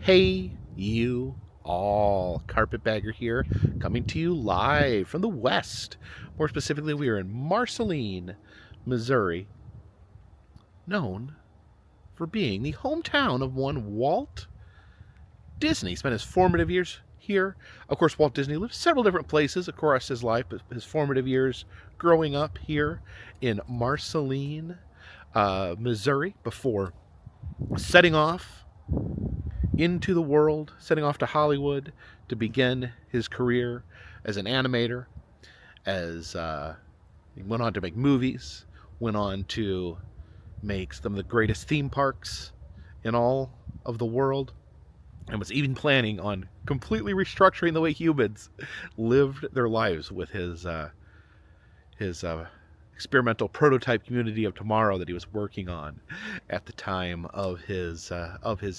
Hey, you all. Carpetbagger here, coming to you live from the West. More specifically, we are in Marceline, Missouri, known for being the hometown of one Walt Disney. He spent his formative years here. Of course, Walt Disney lived several different places across his life, but his formative years growing up here in Marceline, Missouri, before setting off into the world, setting off to Hollywood to begin his career as an animator. As he went on to make movies, went on to make some of the greatest theme parks in all of the world, and was even planning on completely restructuring the way humans lived their lives with his experimental prototype community of tomorrow that he was working on at the time of his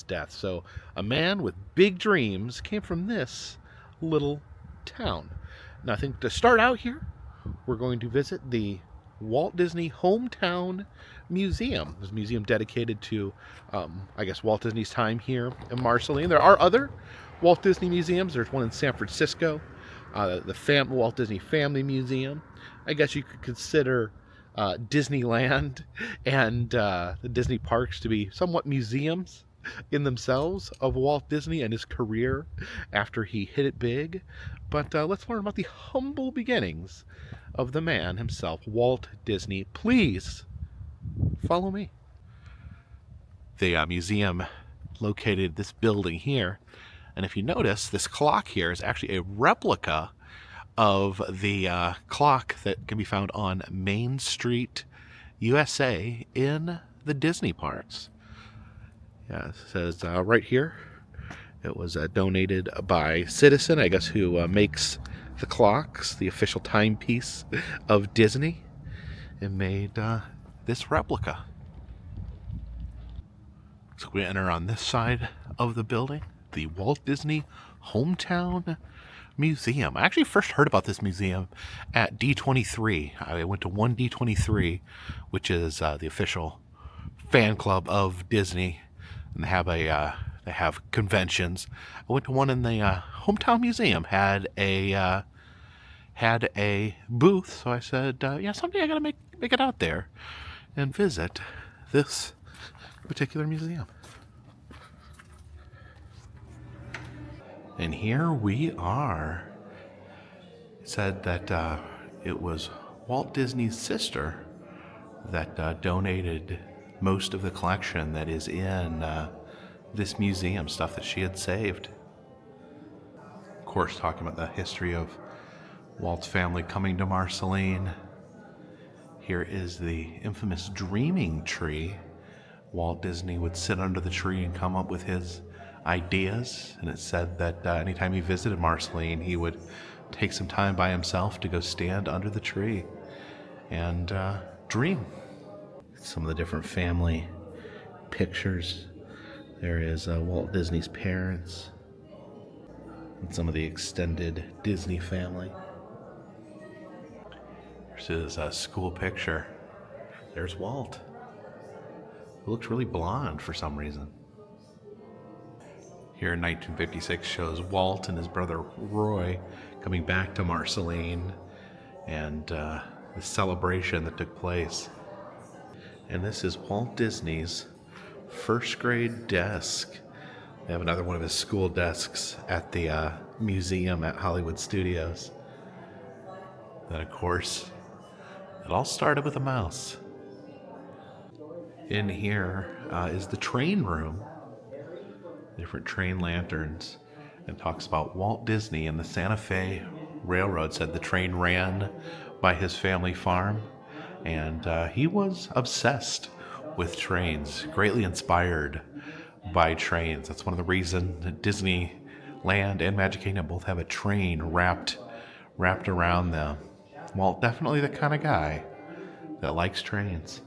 death. So a man with big dreams came from this little town. Now I think to start out here, we're going to visit the Walt Disney Hometown Museum. This museum dedicated to, I guess, Walt Disney's time here in Marceline. There are other Walt Disney museums. There's one in San Francisco, the Walt Disney Family Museum. I guess you could consider Disneyland and the Disney parks to be somewhat museums in themselves of Walt Disney and his career after he hit it big. But let's learn about the humble beginnings of the man himself, Walt Disney. Please follow me. The museum located this building here, and if you notice, this clock here is actually a replica of the clock that can be found on Main Street, USA, in the Disney parks. Yeah, it says right here, it was donated by Citizen, I guess, who makes the clocks, the official timepiece of Disney, and made this replica. So we enter on this side of the building, the Walt Disney Hometown Museum. I actually first heard about this museum at D23. I went to one D23, which is the official fan club of Disney, and they have conventions. I went to one in the Hometown Museum. Had a booth, so I said, yeah, someday I gotta make it out there and visit this particular museum. And here we are. It said that it was Walt Disney's sister that donated most of the collection that is in this museum, stuff that she had saved. Of course, talking about the history of Walt's family coming to Marceline. Here is the infamous dreaming tree. Walt Disney would sit under the tree and come up with his ideas, and it said that anytime he visited Marceline, he would take some time by himself to go stand under the tree and dream. Some of the different family pictures. There is Walt Disney's parents and some of the extended Disney family. There's a school picture. There's Walt, who looks really blonde for some reason. Here in 1956 shows Walt and his brother Roy coming back to Marceline and the celebration that took place. And this is Walt Disney's first grade desk. They have another one of his school desks at the museum at Hollywood Studios. Then, of course, it all started with a mouse. In here is the train room. Different train lanterns, and talks about Walt Disney and the Santa Fe Railroad. Said the train ran by his family farm, and he was obsessed with trains, greatly inspired by trains. That's one of the reasons that Disneyland and Magic Kingdom both have a train wrapped around them. Walt, definitely the kind of guy that likes trains.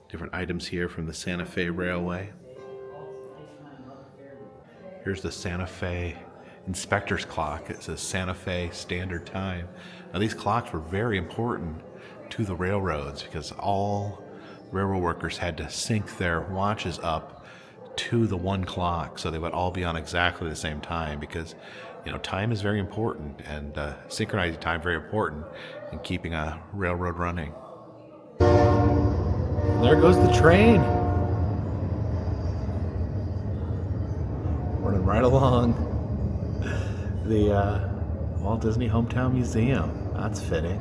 Different items here from the Santa Fe Railway. Here's the Santa Fe inspector's clock. It says Santa Fe Standard Time. Now these clocks were very important to the railroads because all railroad workers had to sync their watches up to the one clock so they would all be on exactly the same time because time is very important and synchronizing time very important in keeping a railroad running. There goes the train. Running right along the Walt Disney Hometown Museum. That's fitting.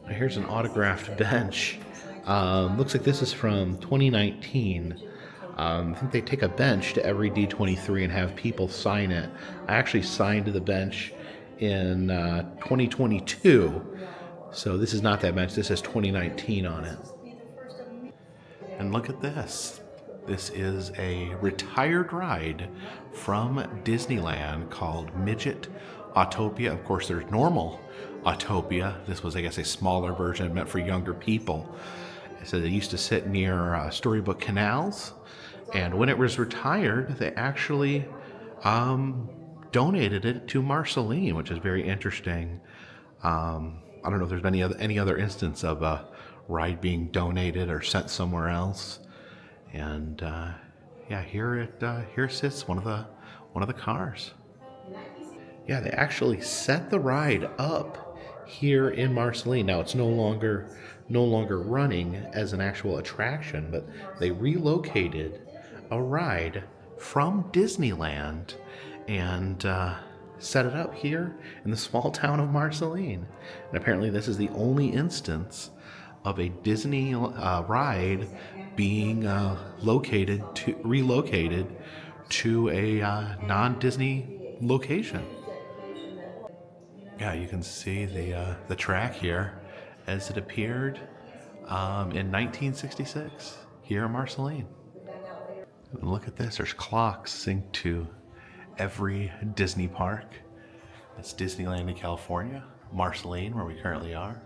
Here's an autographed bench. Looks like this is from 2019. I think they take a bench to every D23 and have people sign it. I actually signed the bench in 2022. So this is not that bench. This says 2019 on it. And look at this. This is a retired ride from Disneyland called Midget Autopia. Of course, there's normal Autopia. This was, I guess, a smaller version meant for younger people. So they used to sit near storybook canals. And when it was retired, they actually donated it to Marceline, which is very interesting. I don't know if there's been any other instance of a ride being donated or sent somewhere else. And here sits one of the cars. Yeah, they actually set the ride up here in Marceline. Now it's no longer running as an actual attraction, but they relocated a ride from Disneyland and set it up here in the small town of Marceline. And apparently this is the only instance of a Disney ride being relocated to a non-Disney location. Yeah, you can see the track here as it appeared in 1966 here in Marceline. And look at this, there's clocks synced to every Disney park. It's Disneyland in California, Marceline, where we currently are,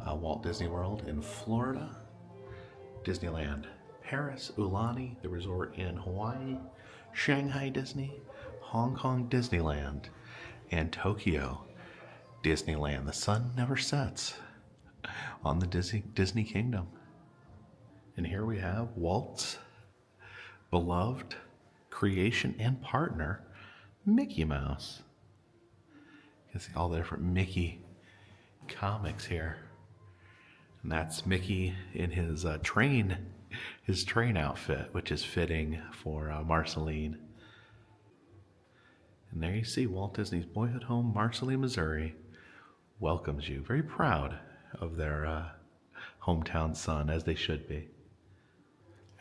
Walt Disney World in Florida, Disneyland Paris, Ulani, the resort in Hawaii, Shanghai Disney, Hong Kong Disneyland, and Tokyo Disneyland. The sun never sets on the Disney Kingdom. And here we have Walt's beloved creation and partner, Mickey Mouse. You can see all the different Mickey comics here. And that's Mickey in his train outfit, which is fitting for Marceline. And there you see Walt Disney's boyhood home, Marceline, Missouri, welcomes you. Very proud of their hometown son, as they should be.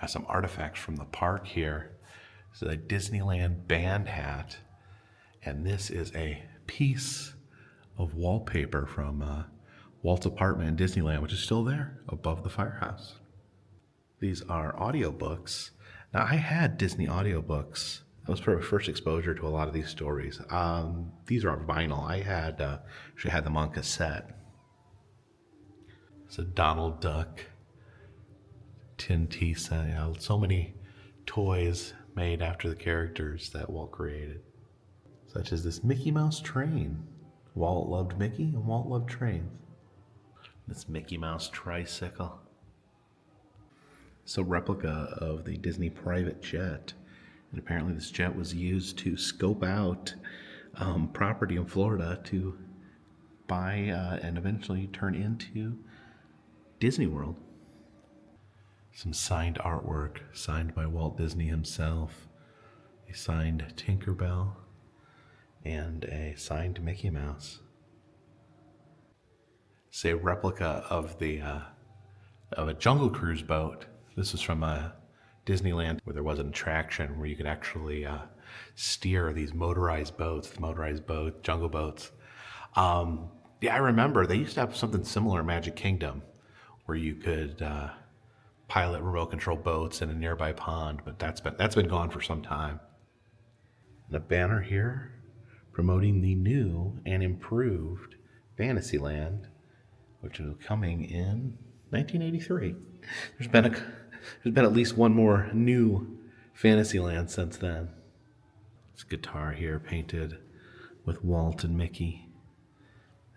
Got some artifacts from the park here. This is a Disneyland band hat. And this is a piece of wallpaper from Walt's apartment in Disneyland, which is still there above the firehouse. These are audiobooks. Now, I had Disney audiobooks. That was probably my first exposure to a lot of these stories. These are on vinyl. I actually had them on cassette. It's a Donald Duck, Tin Tisa, so many toys made after the characters that Walt created. Such as this Mickey Mouse train. Walt loved Mickey and Walt loved trains. This Mickey Mouse tricycle. It's a replica of the Disney private jet And apparently this jet was used to scope out property in Florida to buy and eventually turn into Disney World. Some signed artwork signed by Walt Disney himself. A signed Tinkerbell and a signed Mickey Mouse. It's a replica of a Jungle Cruise boat. This was from Disneyland, where there was an attraction where you could actually steer these motorized boats, jungle boats. Yeah, I remember they used to have something similar in Magic Kingdom, where you could pilot remote control boats in a nearby pond, but that's been gone for some time. And a banner here promoting the new and improved Fantasyland, which is coming in 1983. There's been at least one more new Fantasyland since then. This guitar here painted with Walt and Mickey.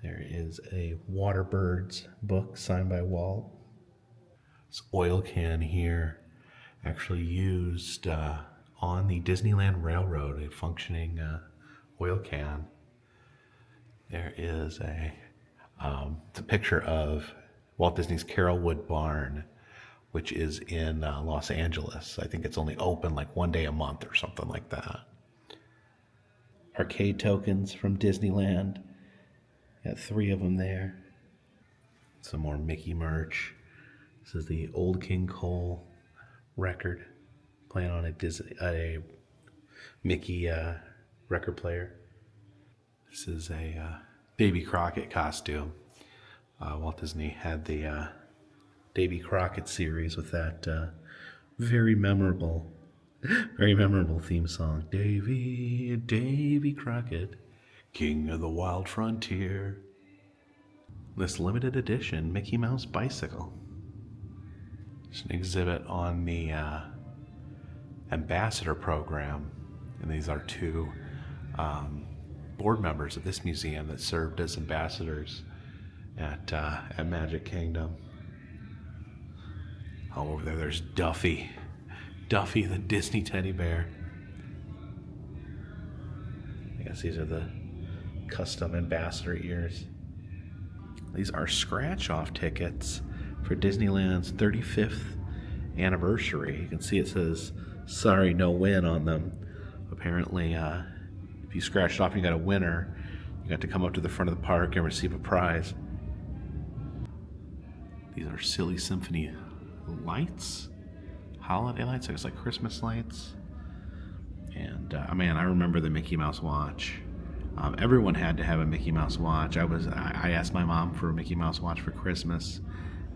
There is a Waterbirds book signed by Walt. This oil can here actually used on the Disneyland Railroad, a functioning oil can. There is it's a picture of Walt Disney's Carolwood Barn, which is in Los Angeles. I think it's only open like one day a month or something like that. Arcade tokens from Disneyland. Got 3 of them there. Some more Mickey merch. This is the Old King Cole record playing on a Mickey record player. This is a Davy Crockett costume. Walt Disney had the Davy Crockett series with that very memorable theme song. Davy Crockett, King of the Wild Frontier. This limited edition Mickey Mouse bicycle. It's an exhibit on the ambassador program, and these are 2 board members of this museum that served as ambassadors at Magic Kingdom. Oh, over there's Duffy the Disney teddy bear. I guess these are the custom ambassador ears. These are scratch-off tickets for Disneyland's 35th anniversary. You can see it says, "Sorry, no win" on them. Apparently, if you scratched off and you got a winner, you got to come up to the front of the park and receive a prize. These are Silly Symphony lights, holiday lights. It's like Christmas lights. And man, I remember the Mickey Mouse watch. Everyone had to have a Mickey Mouse watch. I asked my mom for a Mickey Mouse watch for Christmas,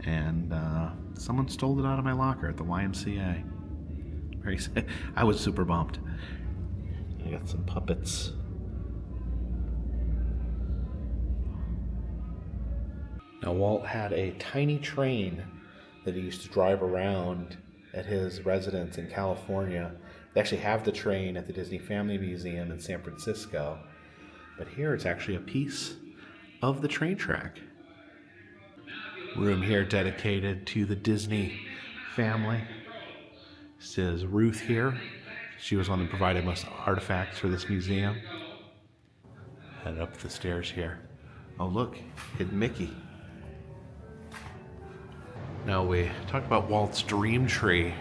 and someone stole it out of my locker at the YMCA. I was super bummed. I got some puppets. Now, Walt had a tiny train that he used to drive around at his residence in California. They actually have the train at the Disney Family Museum in San Francisco, but here it's actually a piece of the train track. Room here dedicated to the Disney family. This is Ruth here. She was one that provided most artifacts for this museum. Head up the stairs here. Oh look, hidden Mickey. Now, we talked about Walt's dream tree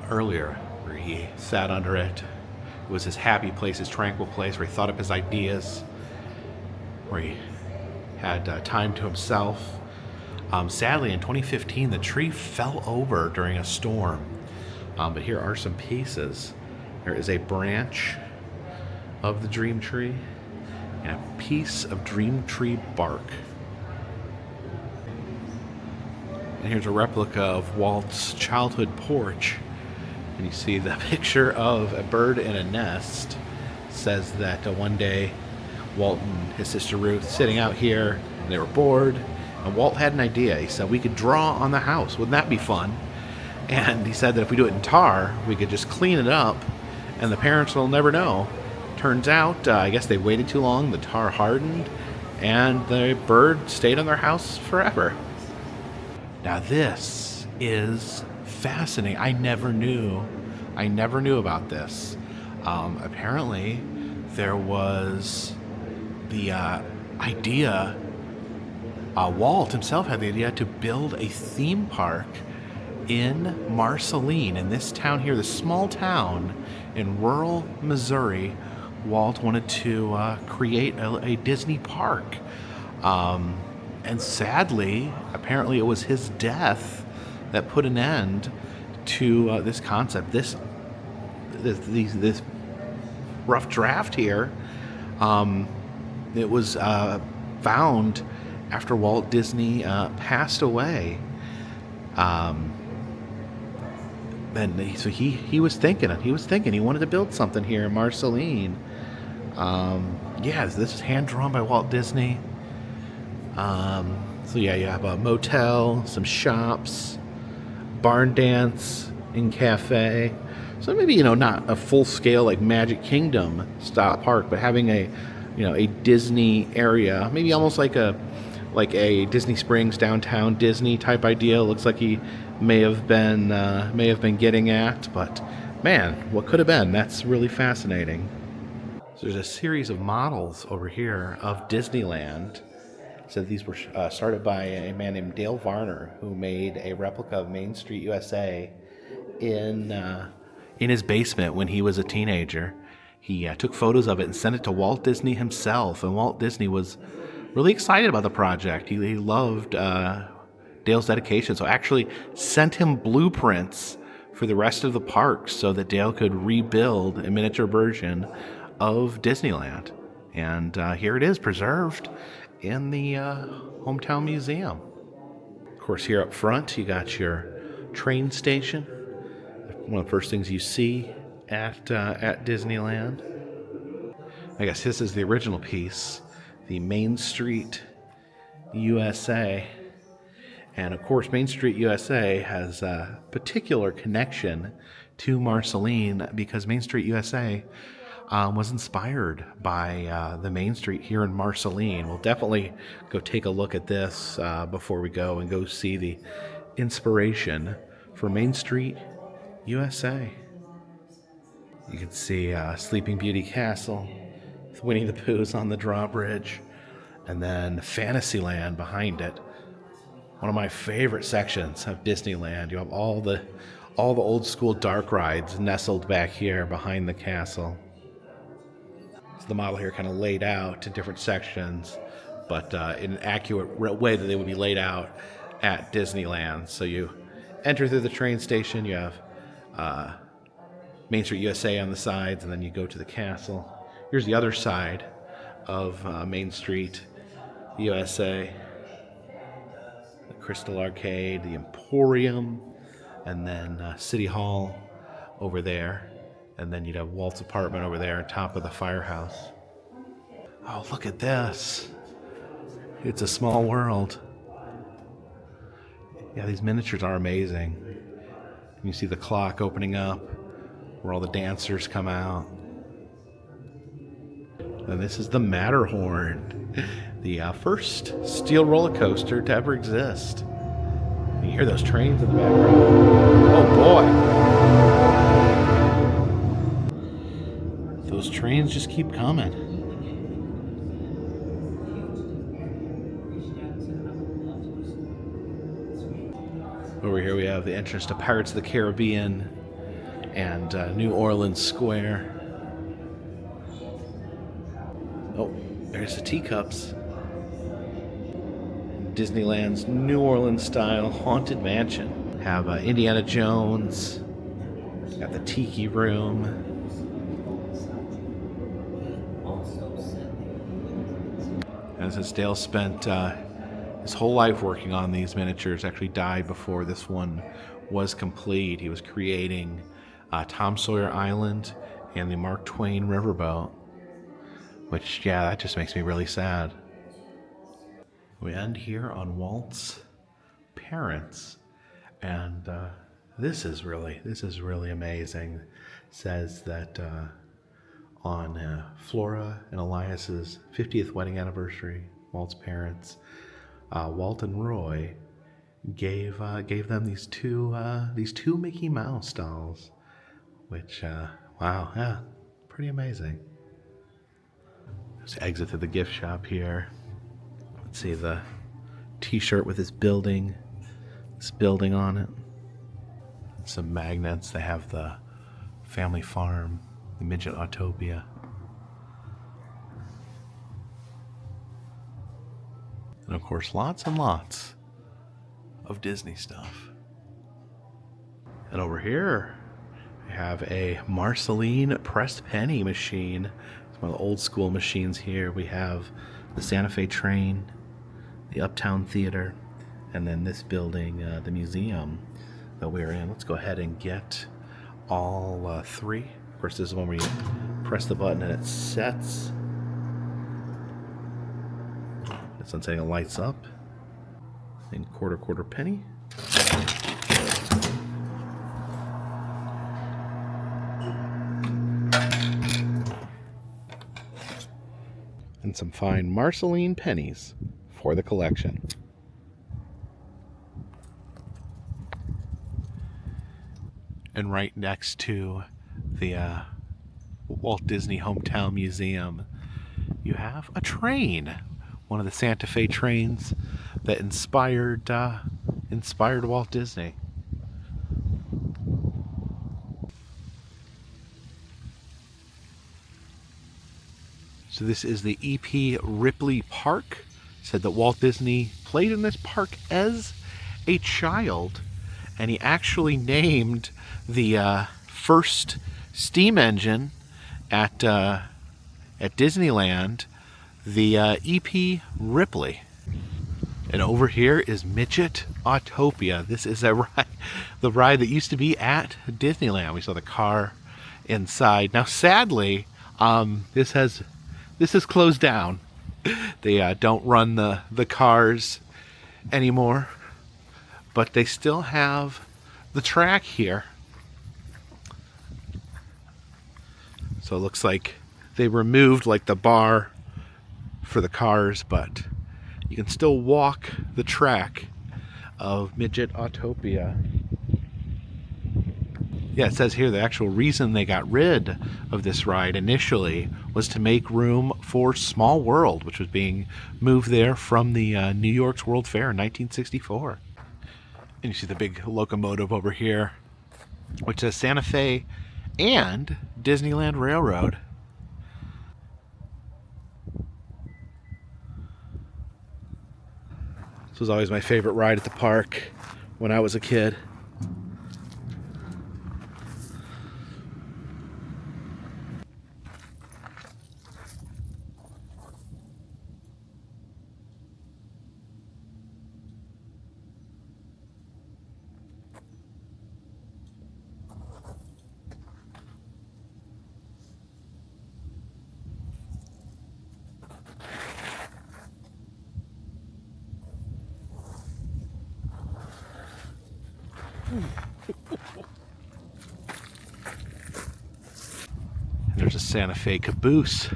earlier, where he sat under it. It was his happy place, his tranquil place, where he thought up his ideas, where he had time to himself. Sadly, in 2015, the tree fell over during a storm. But here are some pieces. There is a branch of the dream tree and a piece of dream tree bark. And here's a replica of Walt's childhood porch. And you see the picture of a bird in a nest. It says that one day Walt and his sister Ruth sitting out here, and they were bored. And Walt had an idea. He said, we could draw on the house. Wouldn't that be fun? And he said that if we do it in tar, we could just clean it up, and the parents will never know. Turns out, I guess they waited too long, the tar hardened, and the bird stayed on their house forever. Now this is fascinating. I never knew I never knew about this. Apparently, there was the idea. Walt himself had the idea to build a theme park in Marceline, in this town here, this small town in rural Missouri. Walt wanted to create a Disney park. Um, and sadly, apparently, it was his death that put an end to this concept. This rough draft here. It was found after Walt Disney passed away. And so he was thinking he wanted to build something here in Marceline. Yeah, this is hand drawn by Walt Disney. So yeah, you have a motel, some shops, barn dance and cafe. So maybe not a full scale like Magic Kingdom style park, but having a Disney area, maybe almost like a Disney Springs downtown Disney type idea. Looks like he may have been getting at, but man, what could have been? That's really fascinating. So there's a series of models over here of Disneyland. So these were started by a man named Dale Varner, who made a replica of Main Street USA in his basement when he was a teenager. He took photos of it and sent it to Walt Disney himself, and Walt Disney was really excited about the project. He loved Dale's dedication, so actually sent him blueprints for the rest of the park so that Dale could rebuild a miniature version of Disneyland. And here it is, preserved in the Hometown Museum. Of course, here up front, you got your train station. One of the first things you see at Disneyland. I guess this is the original piece, the Main Street USA. And of course, Main Street USA has a particular connection to Marceline because Main Street USA was inspired by the Main Street here in Marceline. We'll definitely go take a look at this before we go see the inspiration for Main Street USA. You can see Sleeping Beauty Castle, Winnie the Pooh's on the drawbridge, and then Fantasyland behind it. One of my favorite sections of Disneyland. You have all the old school dark rides nestled back here behind the castle. So the model here kind of laid out in different sections, but in an accurate way that they would be laid out at Disneyland. So you enter through the train station, you have Main Street USA on the sides, and then you go to the castle. Here's the other side of Main Street USA. The Crystal Arcade, the Emporium, and then City Hall over there. And then you'd have Walt's apartment over there on top of the firehouse. Oh, look at this. It's a small world. Yeah, these miniatures are amazing. You see the clock opening up where all the dancers come out. And this is the Matterhorn, the first steel roller coaster to ever exist. You hear those trains in the background. Oh boy. Those trains just keep coming. Over here we have the entrance to Pirates of the Caribbean and New Orleans Square. Oh, there's the teacups. Disneyland's New Orleans style haunted mansion. Have Indiana Jones. Got the Tiki Room. And since Dale spent his whole life working on these miniatures, actually died before this one was complete. He was creating Tom Sawyer Island and the Mark Twain Riverboat, which, yeah, that just makes me really sad. We end here on Walt's parents, and this is really amazing. It says that on Flora and Elias's 50th wedding anniversary, Walt's parents, Walt and Roy, gave them these two Mickey Mouse dolls. which, wow, yeah, pretty amazing. Just exit to the gift shop here. Let's see the t-shirt with this building on it. Some magnets. They have the family farm, the midget Autopia. And of course, lots and lots of Disney stuff. And over here, we have a Marceline pressed penny machine. It's one of the old school machines here. We have the Santa Fe train, the Uptown Theater, and then this building, the museum that we're in. Let's go ahead and get all three. Of course, this is when we press the button and it sets. It's on saying it lights up. And quarter penny. And some fine Marceline pennies for the collection. And right next to the Walt Disney Hometown Museum, you have a train. One of the Santa Fe trains that inspired Walt Disney. So this is the EP Ripley Park. It said that Walt Disney played in this park as a child, and he actually named the first steam engine at Disneyland the EP Ripley. And over here is Midget Autopia. This is the ride that used to be at Disneyland. We saw the car inside. Now, sadly, this is closed down. They don't run the cars anymore, but they still have the track here. So it looks like they removed like the bar for the cars, but you can still walk the track of Midget Autopia. Yeah, it says here the actual reason they got rid of this ride initially was to make room for Small World, which was being moved there from the New York's World Fair in 1964. And you see the big locomotive over here, which says Santa Fe and Disneyland Railroad. This was always my favorite ride at the park when I was a kid. There's a Santa Fe caboose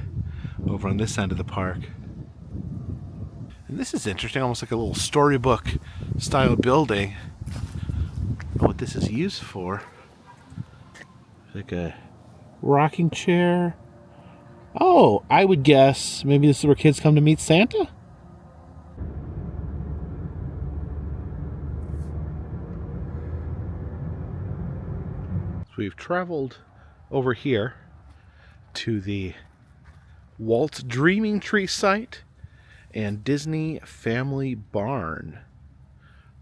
over on this end of the park. And this is interesting, almost like a little storybook style building. I don't know what this is used for. Like a rocking chair. Oh, I would guess maybe this is where kids come to meet Santa? So we've traveled over here to the Walt Dreaming Tree site and Disney Family Barn.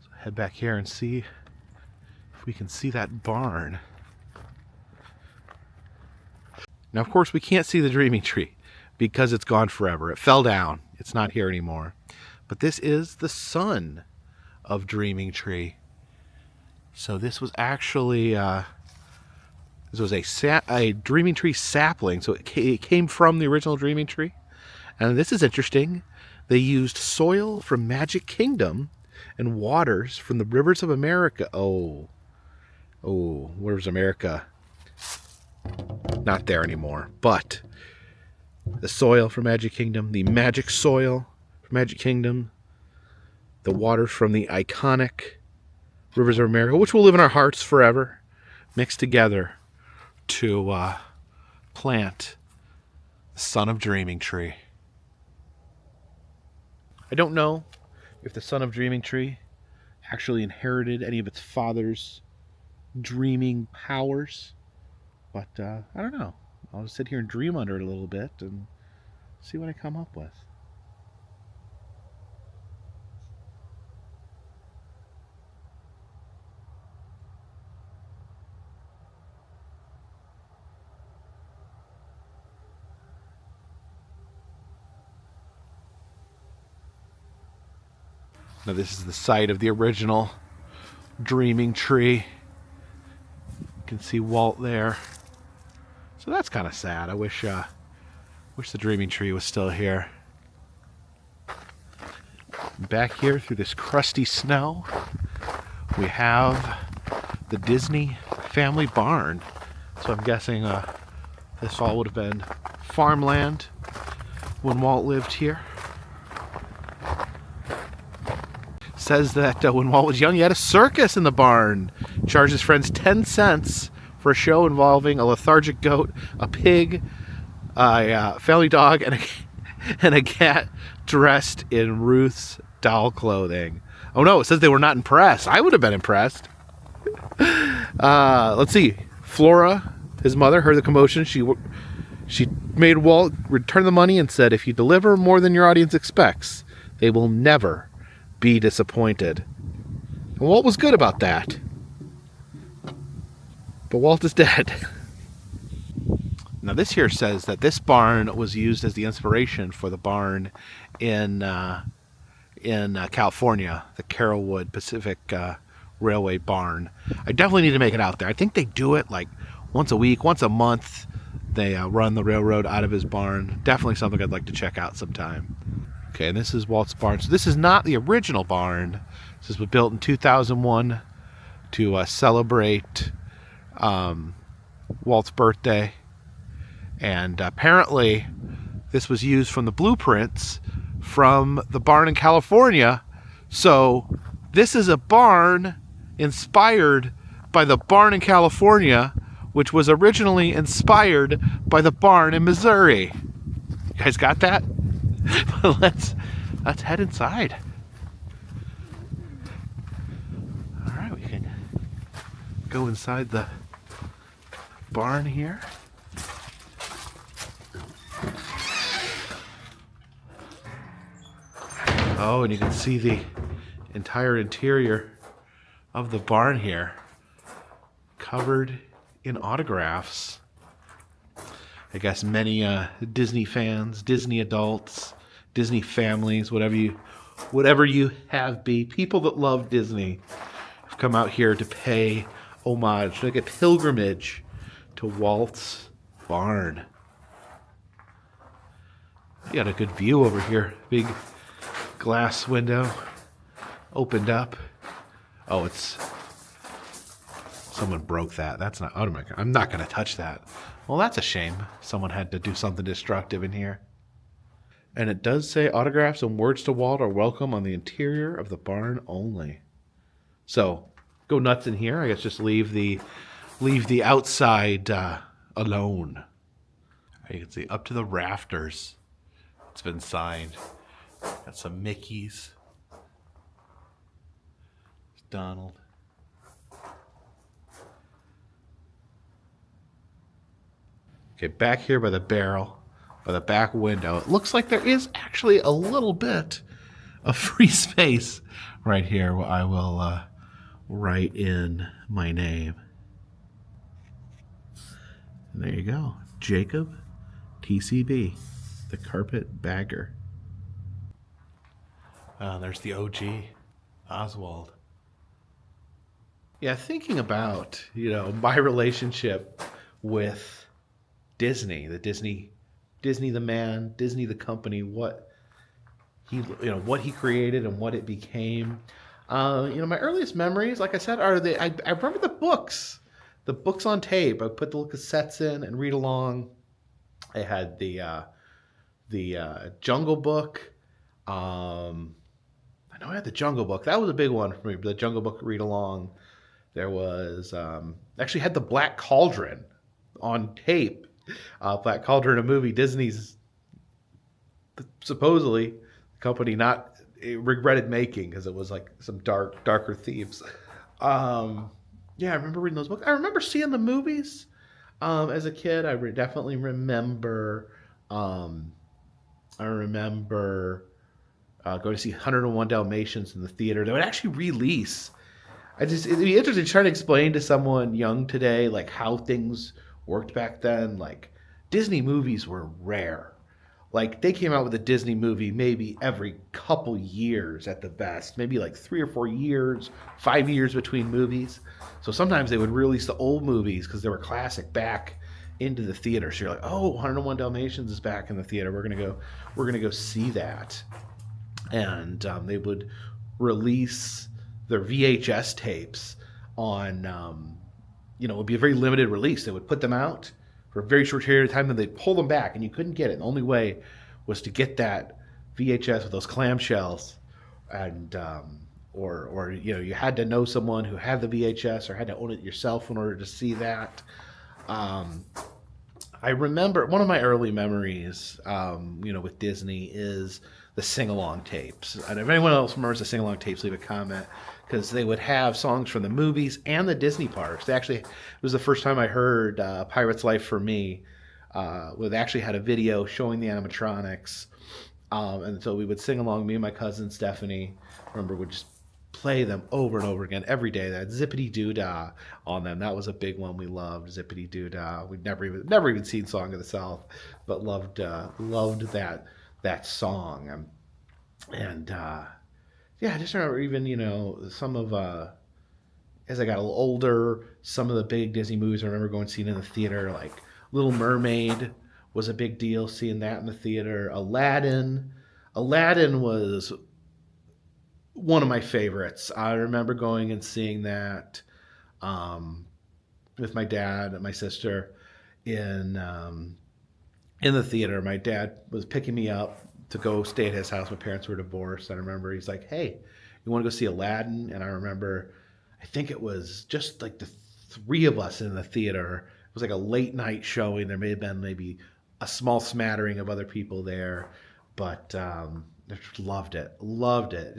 So head back here and see if we can see that barn. Now, of course, we can't see the Dreaming Tree because it's gone forever. It fell down. It's not here anymore. But this is the son of Dreaming Tree. So this was actually this was a Dreaming Tree sapling. So it came from the original Dreaming Tree. And this is interesting. They used soil from Magic Kingdom and waters from the rivers of America. Oh, Rivers of America. Not there anymore. But the soil from Magic Kingdom, the magic soil from Magic Kingdom, the waters from the iconic Rivers of America, which will live in our hearts forever, mixed together to plant the Son of Dreaming tree. I don't know if the Son of Dreaming tree actually inherited any of its father's dreaming powers, but I don't know. I'll just sit here and dream under it a little bit and see what I come up with. Now this is the site of the original dreaming tree. You can see Walt there. So that's kind of sad. I wish the dreaming tree was still here. Back here through this crusty snow, we have the Disney family barn. So I'm guessing this all would have been farmland when Walt lived here. Says that when Walt was young, he had a circus in the barn. Charged his friends 10 cents for a show involving a lethargic goat, a pig, a family dog, and a cat dressed in Ruth's doll clothing. Oh no, it says they were not impressed. I would have been impressed. Let's see. Flora, his mother, heard the commotion. She made Walt return the money and said, if you deliver more than your audience expects, they will never be disappointed. And Walt was good about that. But Walt is dead. Now this here says that this barn was used as the inspiration for the barn in California, the Carrollwood Pacific Railway barn. I definitely need to make it out there. I think they do it like once a week, once a month. They run the railroad out of his barn. Definitely something I'd like to check out sometime. Okay, and this is Walt's barn. So this is not the original barn. This was built in 2001 to celebrate Walt's birthday. And apparently this was used from the blueprints from the barn in California. So this is a barn inspired by the barn in California, which was originally inspired by the barn in Missouri. You guys got that? Let's head inside. All right, we can go inside the barn here. Oh, and you can see the entire interior of the barn here, covered in autographs. I guess many Disney fans, Disney adults, Disney families, whatever you have be, people that love Disney have come out here to pay homage, like a pilgrimage to Walt's barn. You got a good view over here. Big glass window opened up. Oh, it's someone broke that. That's not. I'm not going to touch that. Well, that's a shame. Someone had to do something destructive in here. And it does say autographs and words to Walt are welcome on the interior of the barn only. So go nuts in here. I guess just leave the outside alone. You can see up to the rafters. It's been signed. Got some Mickeys. Donald. Okay, back here by the barrel, by the back window, it looks like there is actually a little bit of free space right here where I will write in my name. And there you go. Jacob TCB, the Carpetbagger. There's the OG, Oswald. Yeah, thinking about, my relationship with Disney, Disney the man, Disney the company, what he created and what it became. My earliest memories, like I said, are I remember the books on tape. I put the cassettes in and read along. I had the Jungle Book. I know I had the Jungle Book. That was a big one for me. The Jungle Book read along. There was actually had the Black Cauldron. on tape. Black Cauldron, a movie Disney's supposedly the company not regretted making because it was like some darker themes. Um, yeah, I remember reading those books. I remember seeing the movies as a kid. Definitely remember. Um, I remember going to see 101 Dalmatians in the theater. They would actually release. It'd be interesting trying to explain to someone young today like how things worked back then. Like Disney movies were rare. Like they came out with a Disney movie maybe every couple years at the best, maybe like 3 or 4 years, 5 years between movies. So sometimes they would release the old movies because they were classic back into the theater. So you're like, oh, 101 Dalmatians is back in the theater. We're gonna go see that. And they would release their VHS tapes on, it would be a very limited release. They would put them out for a very short period of time, then they'd pull them back, and you couldn't get it. The only way was to get that VHS with those clamshells, and or you had to know someone who had the VHS or had to own it yourself in order to see that. Um, I remember one of my early memories, with Disney is the sing-along tapes. And if anyone else remembers the sing-along tapes, leave a comment because they would have songs from the movies and the Disney parks. It was the first time I heard "Pirate's Life for Me." Where they actually had a video showing the animatronics, and so we would sing along. Me and my cousin Stephanie, remember, would just play them over and over again every day. That Zippity Doo Dah on them. That was a big one we loved. Zippity Doo Dah. We'd never even seen Song of the South, but loved that song. And yeah, I just remember even some of as I got a little older, some of the big Disney movies I remember going seeing in the theater, like Little Mermaid was a big deal. Seeing that in the theater. Aladdin was one of my favorites. I remember going and seeing that with my dad and my sister in the theater. My dad was picking me up to go stay at his house. My parents were divorced. I remember he's like, "Hey, you want to go see Aladdin?" And I remember, I think it was just like the three of us in the theater. It was like a late night showing. There may have been maybe a small smattering of other people there, but I just loved it. Loved it.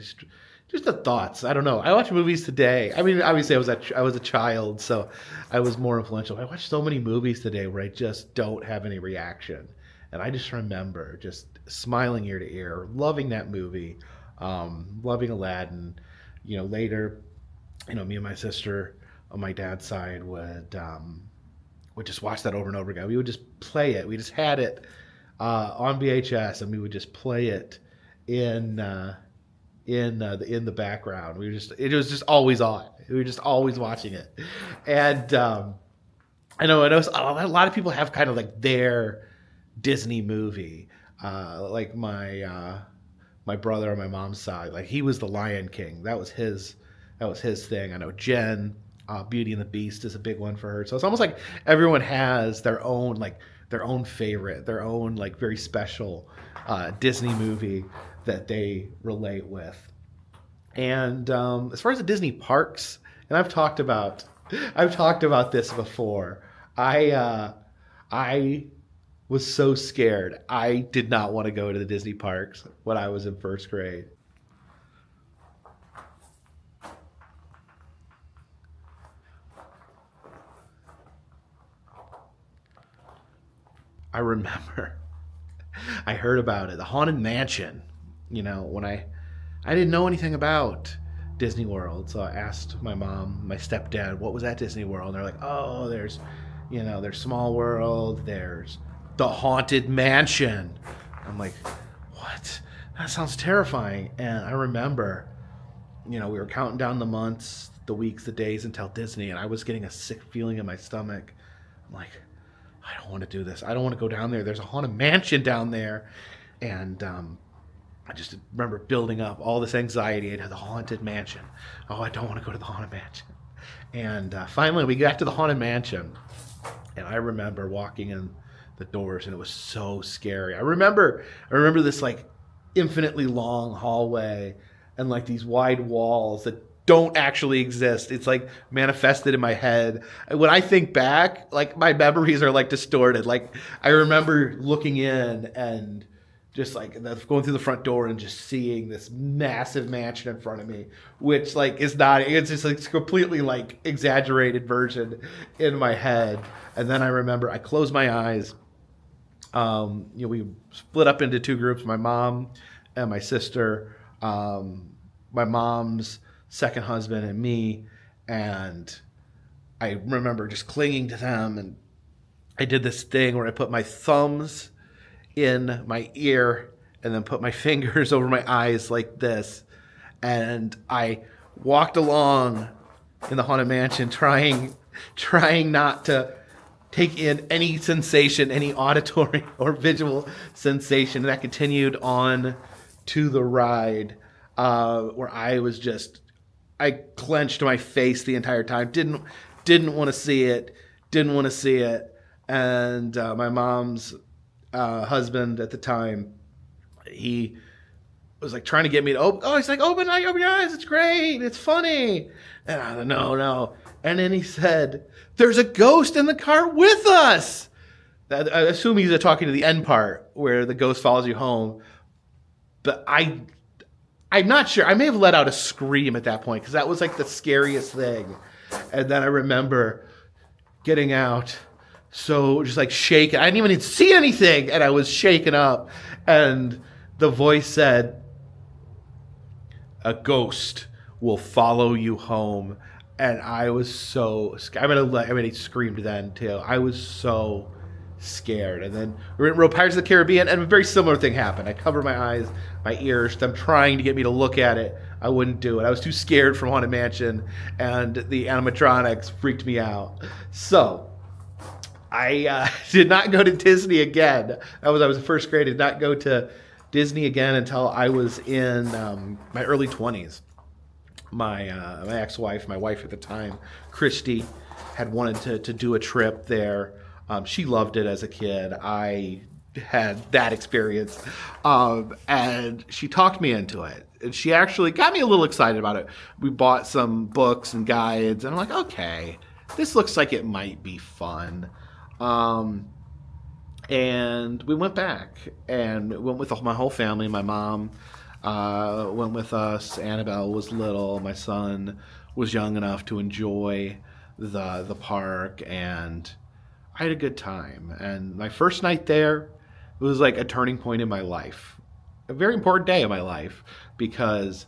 Just the thoughts. I don't know. I watch movies today. I mean, obviously, I was a child, so I was more influential. I watch so many movies today where I just don't have any reaction, and I just remember just smiling ear to ear, loving that movie, loving Aladdin. Later, me and my sister on my dad's side would just watch that over and over again. We would just play it. We just had it on VHS, and we would just play it in the background. It was just always on. We were just always watching it, and I know a lot of people have kind of like their Disney movie, like my brother on my mom's side, like he was the Lion King. That was his thing. I know Jen, Beauty and the Beast is a big one for her. So it's almost like everyone has their own favorite, their own like very special Disney movie that they relate with. And as far as the Disney parks, and I've talked about this before. I was so scared. I did not want to go to the Disney parks when I was in first grade. I remember I heard about it, the Haunted Mansion. When I didn't know anything about Disney World, so I asked my mom, my stepdad, what was at Disney World? And they're like, oh, there's Small World, there's the Haunted Mansion. I'm like, what? That sounds terrifying. And I remember, we were counting down the months, the weeks, the days until Disney, and I was getting a sick feeling in my stomach. I'm like, I don't want to do this. I don't want to go down there. There's a Haunted Mansion down there. And I just remember building up all this anxiety at the Haunted Mansion. Oh, I don't want to go to the Haunted Mansion. And finally, we got to the Haunted Mansion. And I remember walking in the doors, and it was so scary. I remember this like infinitely long hallway and like these wide walls that don't actually exist. It's like manifested in my head. When I think back, like my memories are like distorted. Like I remember looking in and just like going through the front door and just seeing this massive mansion in front of me, which like is not, it's just like completely like exaggerated version in my head. And then I remember I closed my eyes. We split up into two groups, my mom and my sister, my mom's second husband and me. And I remember just clinging to them. And I did this thing where I put my thumbs in my ear and then put my fingers over my eyes like this. And I walked along in the Haunted Mansion trying not to take in any sensation, any auditory or visual sensation. And that continued on to the ride, where I clenched my face the entire time. Didn't want to see it. And my mom's husband at the time, he was like trying to get me to open. Oh, he's like, open your eyes. It's great. It's funny. And I was like, no. And then he said, there's a ghost in the car with us. I assume he's talking to the end part where the ghost follows you home. But I'm not sure. I may have let out a scream at that point because that was like the scariest thing. And then I remember getting out, so just like shaking. I didn't even see anything, and I was shaken up. And the voice said, a ghost will follow you home. And I was so scared. He screamed then too. I was so scared. And then we wrote Pirates of the Caribbean, and a very similar thing happened. I covered my eyes, my ears, them trying to get me to look at it. I wouldn't do it. I was too scared from Haunted Mansion, and the animatronics freaked me out. So I did not go to Disney again. I was in first grade. I did not go to Disney again until I was in my early 20s. My ex-wife, my wife at the time, Christy, had wanted to do a trip there. She loved it as a kid. I had that experience. And she talked me into it. And she actually got me a little excited about it. We bought some books and guides, and I'm like, okay, this looks like it might be fun. And we went back and went with my whole family. My mom went with us. Annabelle was little. My son was young enough to enjoy the park, and I had a good time. And my first night there, it was like a turning point in my life, a very important day in my life, because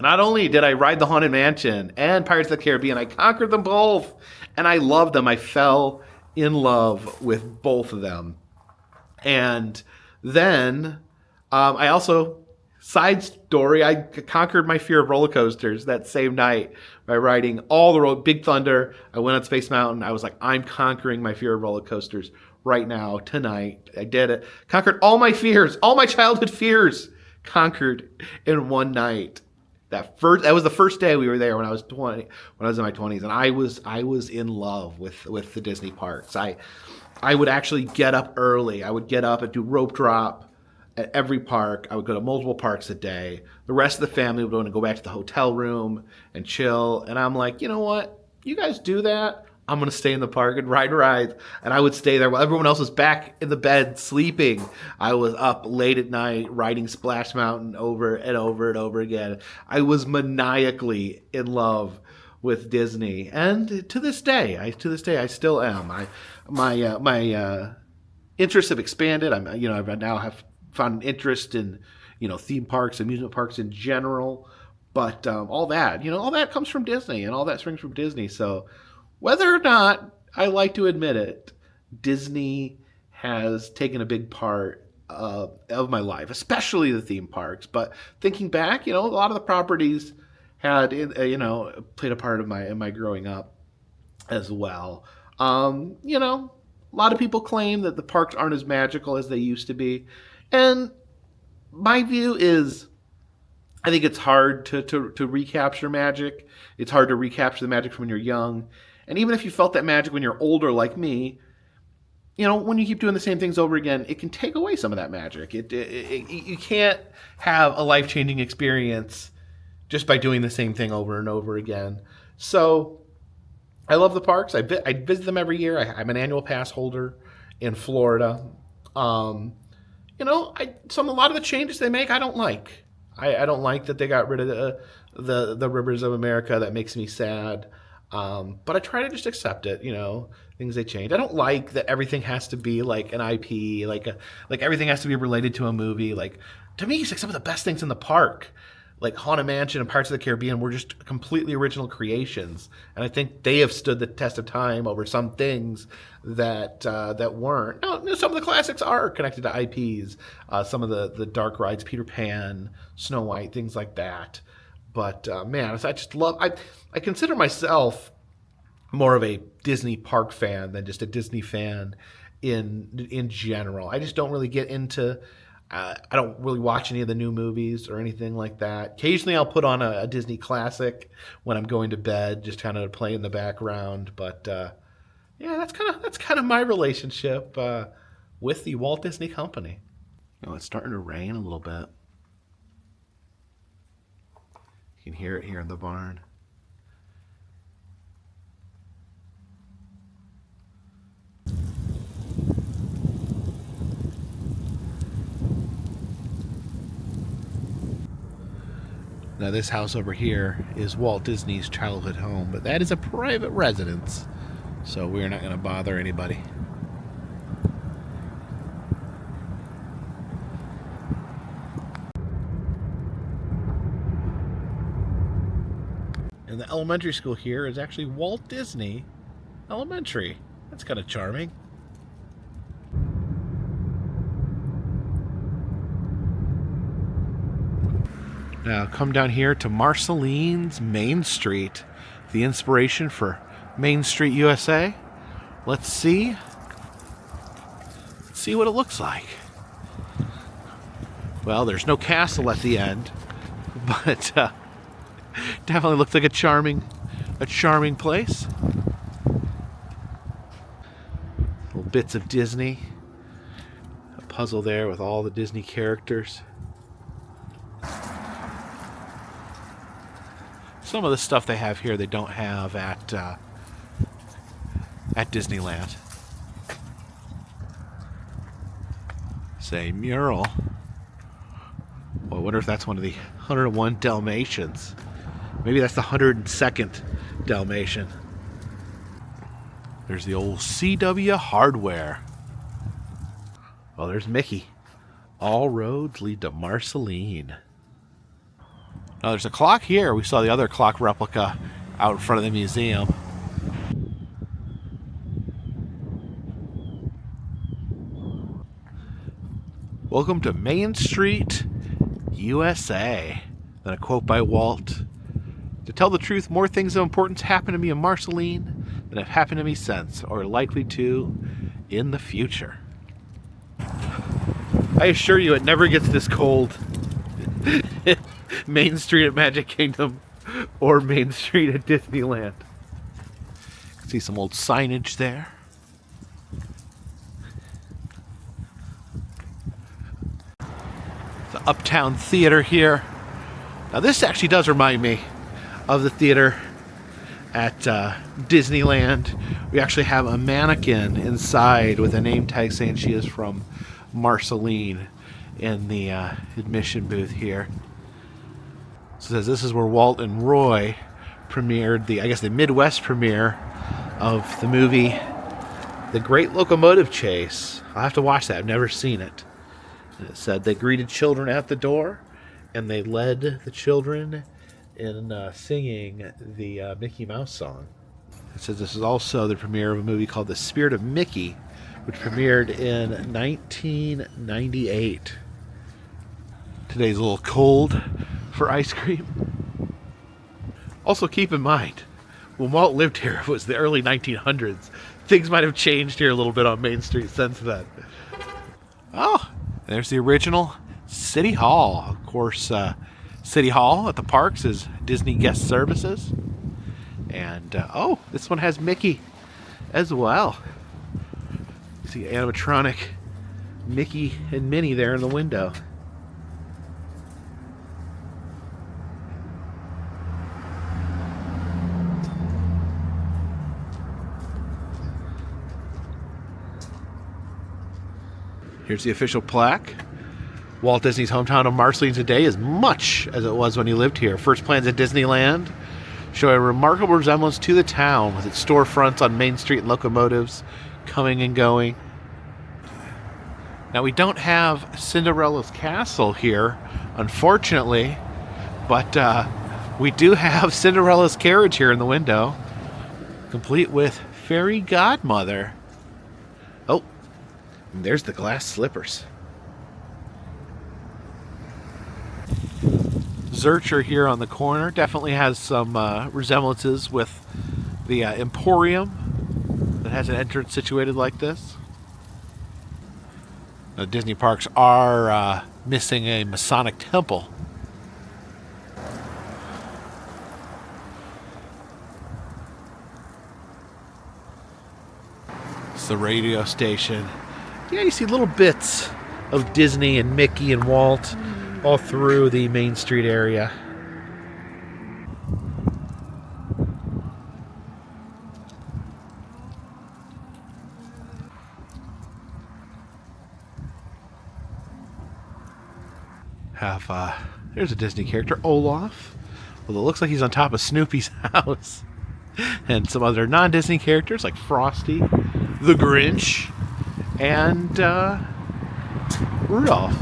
not only did I ride the Haunted Mansion and Pirates of the Caribbean, I conquered them both, and I loved them. I fell in love with both of them. And then I also, side story, I conquered my fear of roller coasters that same night by riding all the Big Thunder. I went on Space Mountain. I was like, I'm conquering my fear of roller coasters right now, tonight. I did it. Conquered all my fears, all my childhood fears, conquered in one night. That was the first day we were there when I was in my 20s, and I was in love with the Disney parks. I would actually get up early. I would get up and do rope drop at every park. I would go to multiple parks a day. The rest of the family would want to go back to the hotel room and chill. And I'm like, you know what? You guys do that. I'm going to stay in the park and ride rides. And I would stay there while everyone else was back in the bed sleeping. I was up late at night riding Splash Mountain over and over and over again. I was maniacally in love with Disney. And to this day, I still am. My interests have expanded. I now have found an interest in, theme parks, amusement parks in general. But all that comes from Disney, and all that springs from Disney. So whether or not I like to admit it, Disney has taken a big part of my life, especially the theme parks. But thinking back, a lot of the properties had, played a part of my growing up as well. A lot of people claim that the parks aren't as magical as they used to be. And my view is, I think it's hard to recapture magic. It's hard to recapture the magic from when you're young. And even if you felt that magic when you're older like me, when you keep doing the same things over again, it can take away some of that magic. You can't have a life-changing experience just by doing the same thing over and over again. So I love the parks. I visit them every year. I'm an annual pass holder in Florida. Um, a lot of the changes they make I don't like. I don't like that they got rid of the Rivers of America. That makes me sad. But I try to just accept it. Things they change. I don't like that everything has to be like an IP, like everything has to be related to a movie. Like, to me, it's like some of the best things in the park, like Haunted Mansion and Parts of the Caribbean, were just completely original creations, and I think they have stood the test of time over some things that weren't. No, some of the classics are connected to IPs. Some of the dark rides, Peter Pan, Snow White, things like that. But man, I just love. I consider myself more of a Disney park fan than just a Disney fan in general. I just don't really get into. I don't really watch any of the new movies or anything like that. Occasionally, I'll put on a Disney classic when I'm going to bed, just kind of play in the background. But yeah, that's kind of my relationship with the Walt Disney Company. It's starting to rain a little bit. You can hear it here in the barn. Now this house over here is Walt Disney's childhood home, but that is a private residence, so we're not going to bother anybody. And the elementary school here is actually Walt Disney Elementary. That's kind of charming. Now come down here to Marceline's Main Street, the inspiration for Main Street USA. Let's see what it looks like. Well, there's no castle at the end, but definitely looks like a charming place. Little bits of Disney, a puzzle there with all the Disney characters. Some of the stuff they have here they don't have at Disneyland. Say mural. Well, I wonder if that's one of the 101 Dalmatians. Maybe that's the 102nd Dalmatian. There's the old CW Hardware. Well, there's Mickey. All roads lead to Marceline. Now there's a clock here. We saw the other clock replica out in front of the museum. Welcome to Main Street, USA. Then a quote by Walt. To tell the truth, more things of importance happened to me in Marceline than have happened to me since, or likely to in the future. I assure you it never gets this cold. Main Street at Magic Kingdom or Main Street at Disneyland. See some old signage there. The Uptown Theater here. Now this actually does remind me of the theater at Disneyland. We actually have a mannequin inside with a name tag saying she is from Marceline in the admission booth here. So it says this is where Walt and Roy premiered the Midwest premiere of the movie The Great Locomotive Chase. I'll have to watch that. I've never seen it. And it said they greeted children at the door and they led the children in singing the Mickey Mouse song. It says this is also the premiere of a movie called The Spirit of Mickey, which premiered in 1998. Today's a little cold for ice cream. Also keep in mind, when Walt lived here, it was the early 1900s. Things might have changed here a little bit on Main Street since then. Oh, there's the original City Hall. Of course, City Hall at the parks is Disney Guest Services. And, this one has Mickey as well. You see animatronic Mickey and Minnie there in the window. Here's the official plaque. Walt Disney's hometown of Marceline today is much as it was when he lived here. First plans at Disneyland show a remarkable resemblance to the town with its storefronts on Main Street and locomotives coming and going. Now we don't have Cinderella's castle here, unfortunately, but we do have Cinderella's carriage here in the window, complete with fairy godmother. Oh, and there's the glass slippers. Zurcher here on the corner definitely has some resemblances with the Emporium that has an entrance situated like this. The Disney parks are missing a Masonic temple. It's the radio station. Yeah, you see little bits of Disney and Mickey and Walt all through the Main Street area. There's a Disney character, Olaf. Although it looks like he's on top of Snoopy's house. And some other non-Disney characters like Frosty, the Grinch, and Rudolph.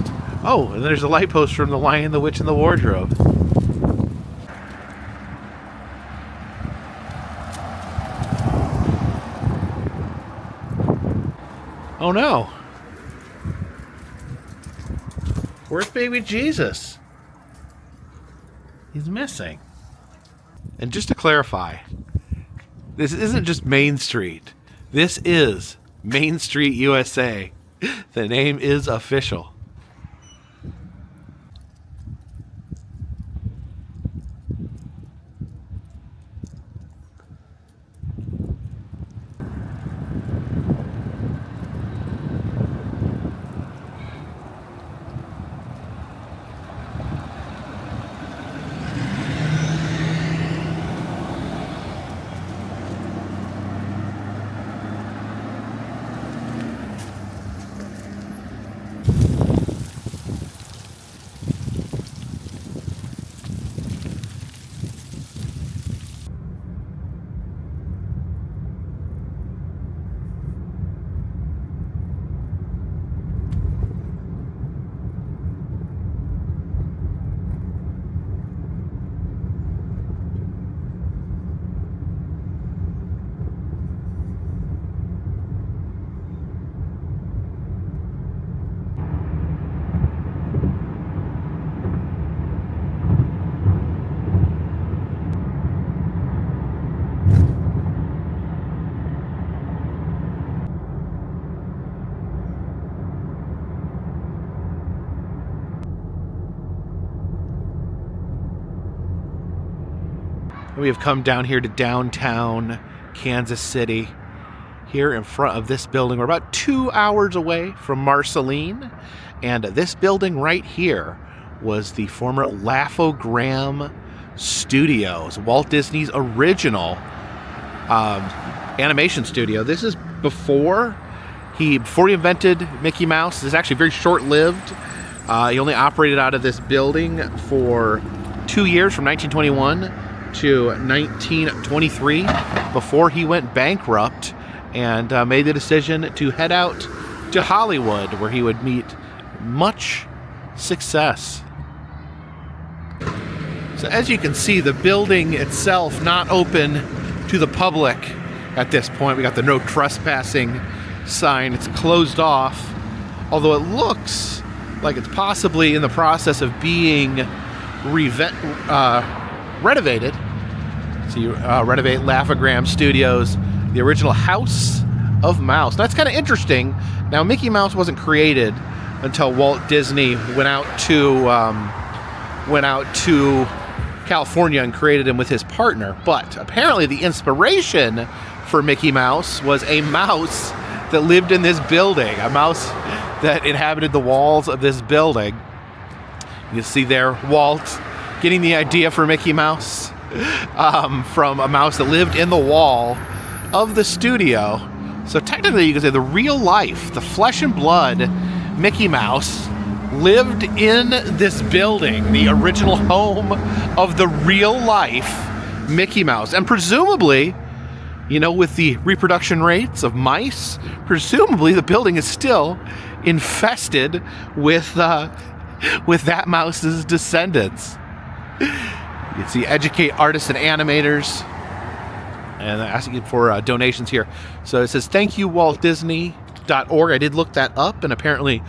Oh, and there's a light post from The Lion, the Witch, and the Wardrobe. Oh no! Where's baby Jesus? He's missing. And just to clarify, this isn't just Main Street. This is Main Street, USA. The name is official. We have come down here to downtown Kansas City. Here in front of this building, we're about 2 hours away from Marceline. And this building right here was the former Laugh-O-Gram Studios, Walt Disney's original animation studio. This is before he invented Mickey Mouse. This is actually very short-lived. He only operated out of this building for 2 years, from 1921 to 1923, before he went bankrupt and made the decision to head out to Hollywood, where he would meet much success. So as you can see, the building itself not open to the public at this point. We got the no trespassing sign. It's closed off, although it looks like it's possibly in the process of being renovated. So you renovate Laugh-O-Gram Studios, the original House of Mouse. That's kind of interesting. Now, Mickey Mouse wasn't created until Walt Disney went out to California and created him with his partner. But apparently the inspiration for Mickey Mouse was a mouse that lived in this building, a mouse that inhabited the walls of this building. You see there Walt getting the idea for Mickey Mouse from a mouse that lived in the wall of the studio. So technically you could say the real life, the flesh and blood Mickey Mouse lived in this building, the original home of the real life Mickey Mouse. And presumably, you know, with the reproduction rates of mice, presumably the building is still infested with that mouse's descendants. You can see educate artists and animators, and asking for donations here. So it says, thank you, Walt Disney.org. I did look that up, and apparently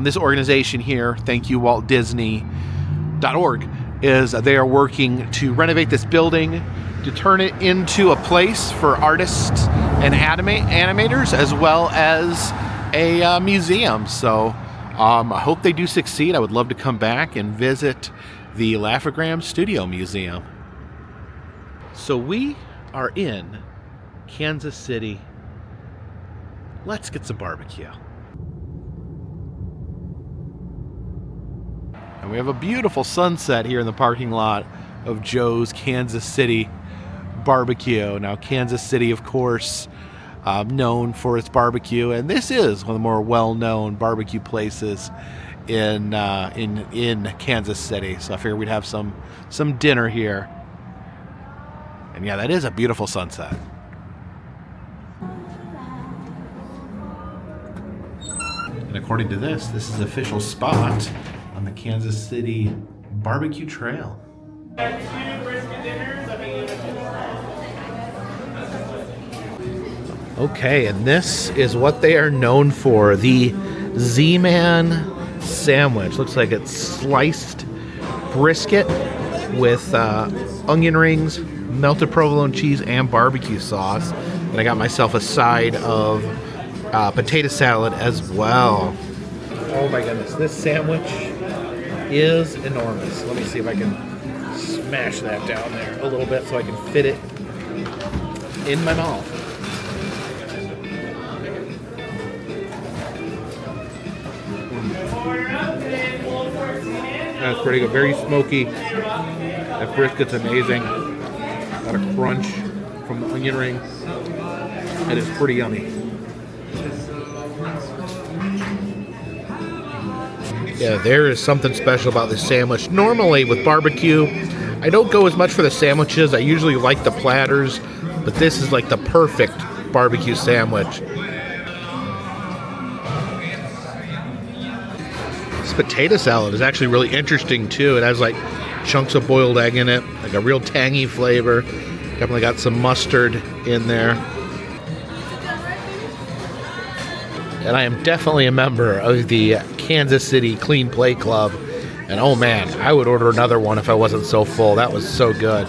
this organization here, thank you, Walt Disney.org, is they are working to renovate this building, to turn it into a place for artists and animators, as well as a museum. So I hope they do succeed. I would love to come back and visit the Laugh-O-Gram Studio Museum. So we are in Kansas City. Let's get some barbecue. And we have a beautiful sunset here in the parking lot of Joe's Kansas City Barbecue. Now, Kansas City, of course, known for its barbecue, and this is one of the more well-known barbecue places in Kansas City. So I figured we'd have some dinner here. And yeah, that is a beautiful sunset. And according to this is the official spot on the Kansas City Barbecue Trail. Okay, and this is what they are known for, the Z-Man sandwich. Looks like it's sliced brisket with onion rings, melted provolone cheese, and barbecue sauce. And I got myself a side of potato salad as well. Oh my goodness, this sandwich is enormous. Let me see if I can smash that down there a little bit so I can fit it in my mouth. That's pretty good. Very smoky. That brisket's amazing. Got a crunch from the onion ring. It is pretty yummy. Yeah, there is something special about this sandwich. Normally with barbecue, I don't go as much for the sandwiches. I usually like the platters, but this is like the perfect barbecue sandwich. This potato salad is actually really interesting too. It has like chunks of boiled egg in it, like a real tangy flavor. Definitely got some mustard in there. And I am definitely a member of the Kansas City Clean Plate Club. And oh man, I would order another one if I wasn't so full. That was so good.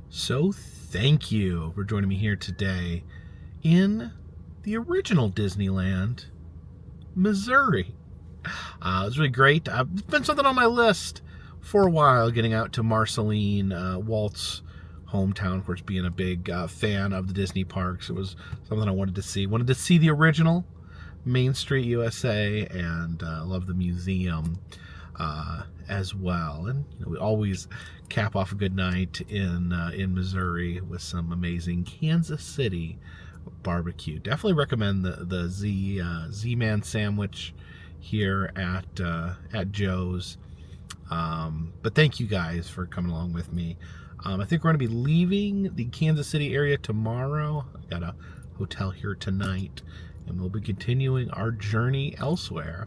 So thank you for joining me here today in the original Disneyland, Missouri. It was really great. It's been something on my list for a while, getting out to Marceline, Walt's hometown. Of course, being a big fan of the Disney parks, it was something I wanted to see. Wanted to see the original Main Street USA, and love the museum as well. And you know, we always cap off a good night in Missouri with some amazing Kansas City barbecue. Definitely recommend the Z-Man sandwich here at Joe's. But thank you guys for coming along with me. I think we're going to be leaving the Kansas City area tomorrow. I got a hotel here tonight, and we'll be continuing our journey elsewhere.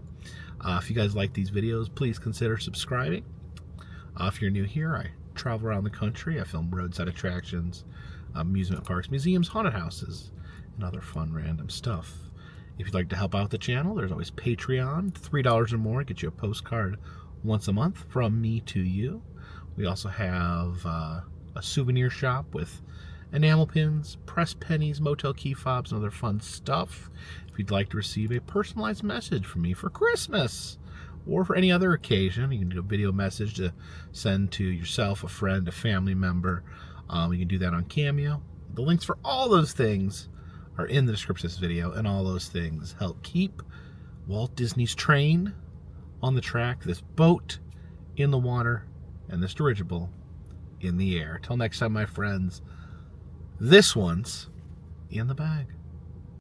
If you guys like these videos, please consider subscribing. If you're new here, I travel around the country. I film roadside attractions, amusement parks, museums, haunted houses, and other fun random stuff. If you'd like to help out the channel, there's always Patreon. $3 or more get you a postcard once a month from me to you. We also have a souvenir shop with enamel pins, press pennies, motel key fobs, and other fun stuff. If you'd like to receive a personalized message from me for Christmas or for any other occasion, you can do a video message to send to yourself, a friend, a family member. You can do that on Cameo. The links for all those things are in the description of this video, and all those things help keep Walt Disney's train on the track, this boat in the water, and this dirigible in the air. Till next time, my friends, this one's in the bag.